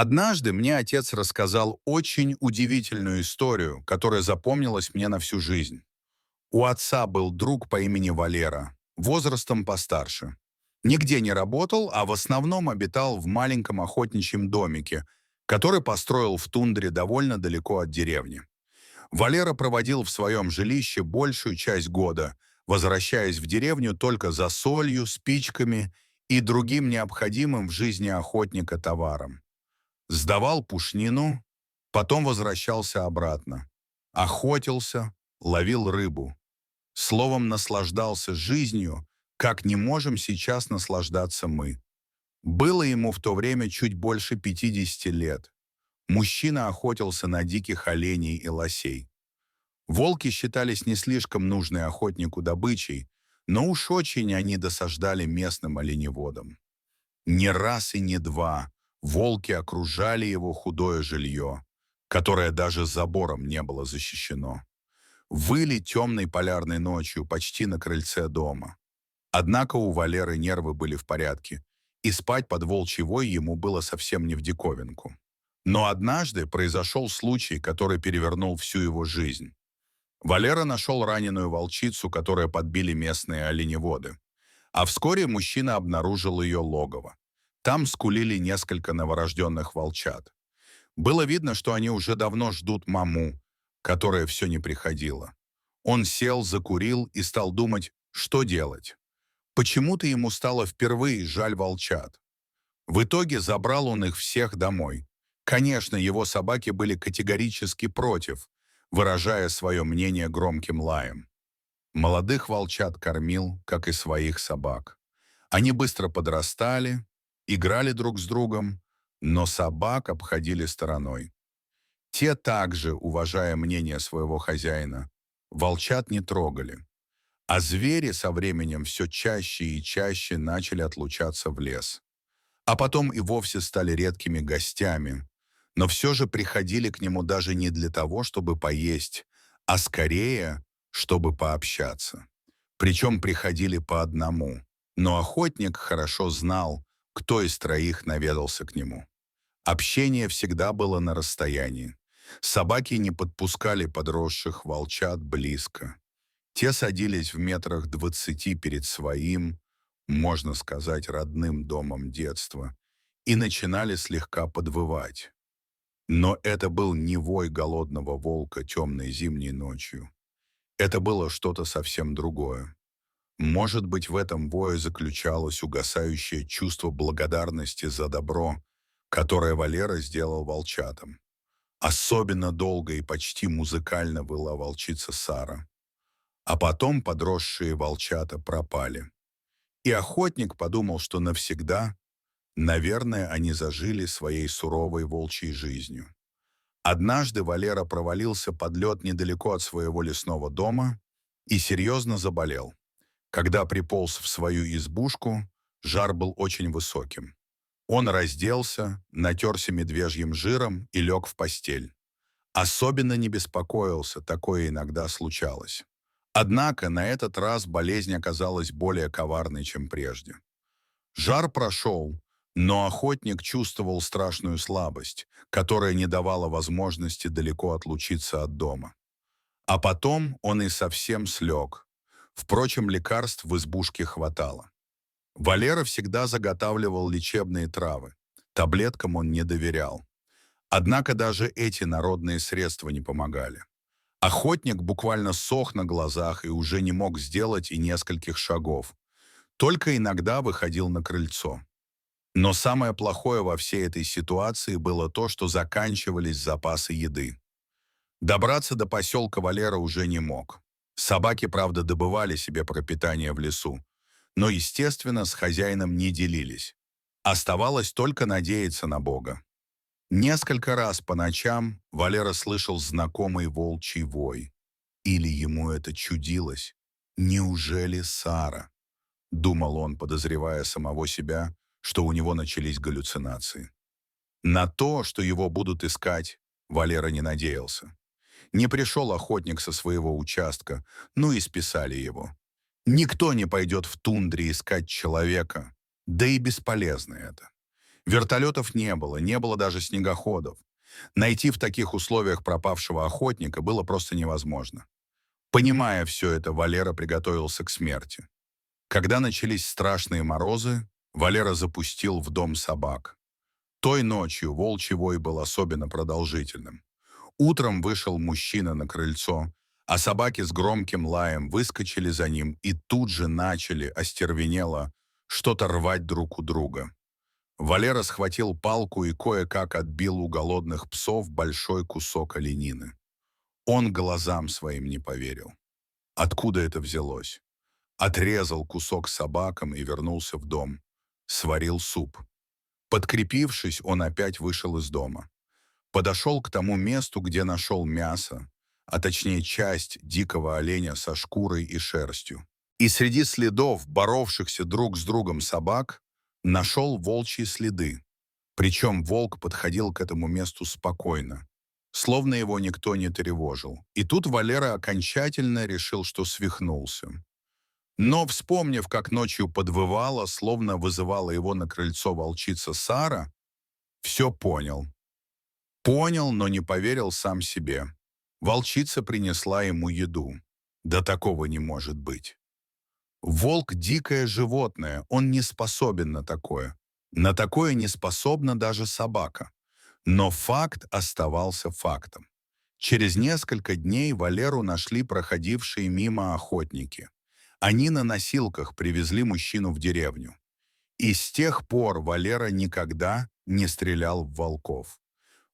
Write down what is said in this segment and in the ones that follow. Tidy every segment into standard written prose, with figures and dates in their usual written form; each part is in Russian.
Однажды мне отец рассказал очень удивительную историю, которая запомнилась мне на всю жизнь. У отца был друг по имени Валера, возрастом постарше. Нигде не работал, а в основном обитал в маленьком охотничьем домике, который построил в тундре довольно далеко от деревни. Валера проводил в своем жилище большую часть года, возвращаясь в деревню только за солью, спичками и другим необходимым в жизни охотника товаром. Сдавал пушнину, потом возвращался обратно. Охотился, ловил рыбу. Словом, наслаждался жизнью, как не можем сейчас наслаждаться мы. Было ему в то время чуть больше 50 лет. Мужчина охотился на диких оленей и лосей. Волки считались не слишком нужной охотнику добычей, но уж очень они досаждали местным оленеводам. Не раз и не два волки окружали его худое жилье, которое даже забором не было защищено. Выли темной полярной ночью почти на крыльце дома. Однако у Валеры нервы были в порядке, и спать под волчий вой ему было совсем не в диковинку. Но однажды произошел случай, который перевернул всю его жизнь. Валера нашел раненую волчицу, которую подбили местные оленеводы. А вскоре мужчина обнаружил ее логово. Там скулили несколько новорожденных волчат. Было видно, что они уже давно ждут маму, которая все не приходила. Он сел, закурил и стал думать, что делать. Почему-то ему стало впервые жаль волчат. В итоге забрал он их всех домой. Конечно, его собаки были категорически против, выражая свое мнение громким лаем. Молодых волчат кормил, как и своих собак. Они быстро подрастали, играли друг с другом, но собак обходили стороной. Те также, уважая мнение своего хозяина, волчат не трогали. А звери со временем все чаще и чаще начали отлучаться в лес. А потом и вовсе стали редкими гостями, но все же приходили к нему даже не для того, чтобы поесть, а скорее, чтобы пообщаться. Причем приходили по одному, но охотник хорошо знал, кто из троих наведался к нему. Общение всегда было на расстоянии. Собаки не подпускали подросших волчат близко. Те садились в метрах 20 перед своим, можно сказать, родным домом детства, и начинали слегка подвывать. Но это был не вой голодного волка темной зимней ночью. Это было что-то совсем другое. Может быть, в этом вое заключалось угасающее чувство благодарности за добро, которое Валера сделал волчатам. Особенно долго и почти музыкально выла волчица Сара. А потом подросшие волчата пропали. И охотник подумал, что навсегда, наверное, они зажили своей суровой волчьей жизнью. Однажды Валера провалился под лед недалеко от своего лесного дома и серьезно заболел. Когда приполз в свою избушку, жар был очень высоким. Он разделся, натерся медвежьим жиром и лег в постель. Особенно не беспокоился, такое иногда случалось. Однако на этот раз болезнь оказалась более коварной, чем прежде. Жар прошел, но охотник чувствовал страшную слабость, которая не давала возможности далеко отлучиться от дома. А потом он и совсем слег. Впрочем, лекарств в избушке хватало. Валера всегда заготавливал лечебные травы. Таблеткам он не доверял. Однако даже эти народные средства не помогали. Охотник буквально сох на глазах и уже не мог сделать и нескольких шагов. Только иногда выходил на крыльцо. Но самое плохое во всей этой ситуации было то, что заканчивались запасы еды. Добраться до поселка Валера уже не мог. Собаки, правда, добывали себе пропитание в лесу, но, естественно, с хозяином не делились. Оставалось только надеяться на Бога. Несколько раз по ночам Валера слышал знакомый волчий вой. Или ему это чудилось? Неужели Сара? Думал он, подозревая самого себя, что у него начались галлюцинации. На то, что его будут искать, Валера не надеялся. Не пришел охотник со своего участка, ну и списали его. Никто не пойдет в тундре искать человека, да и бесполезно это. Вертолетов не было даже снегоходов. Найти в таких условиях пропавшего охотника было просто невозможно. Понимая все это, Валера приготовился к смерти. Когда начались страшные морозы, Валера запустил в дом собак. Той ночью волчий вой был особенно продолжительным. Утром вышел мужчина на крыльцо, а собаки с громким лаем выскочили за ним и тут же начали остервенело что-то рвать друг у друга. Валера схватил палку и кое-как отбил у голодных псов большой кусок оленины. Он глазам своим не поверил. Откуда это взялось? Отрезал кусок собакам и вернулся в дом. Сварил суп. Подкрепившись, он опять вышел из дома. Подошел к тому месту, где нашел мясо, а точнее часть дикого оленя со шкурой и шерстью. И среди следов, боровшихся друг с другом собак, нашел волчьи следы. Причем волк подходил к этому месту спокойно, словно его никто не тревожил. И тут Валера окончательно решил, что свихнулся. Но, вспомнив, как ночью подвывала, словно вызывала его на крыльцо волчица Сара, все понял. Понял, но не поверил сам себе. Волчица принесла ему еду. Да такого не может быть. Волк — дикое животное, он не способен на такое. На такое не способна даже собака. Но факт оставался фактом. Через несколько дней Валеру нашли проходившие мимо охотники. Они на носилках привезли мужчину в деревню. И с тех пор Валера никогда не стрелял в волков.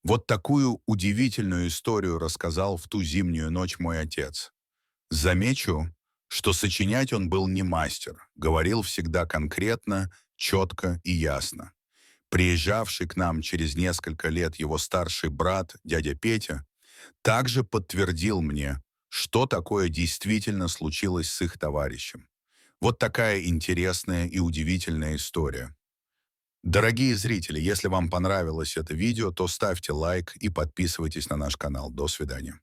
Вот такую удивительную историю рассказал в ту зимнюю ночь мой отец. Замечу, что сочинять он был не мастер, говорил всегда конкретно, четко и ясно. Приезжавший к нам через несколько лет его старший брат, дядя Петя, также подтвердил мне, что такое действительно случилось с их товарищем. Вот такая интересная и удивительная история. Дорогие зрители, если вам понравилось это видео, то ставьте лайк и подписывайтесь на наш канал. До свидания.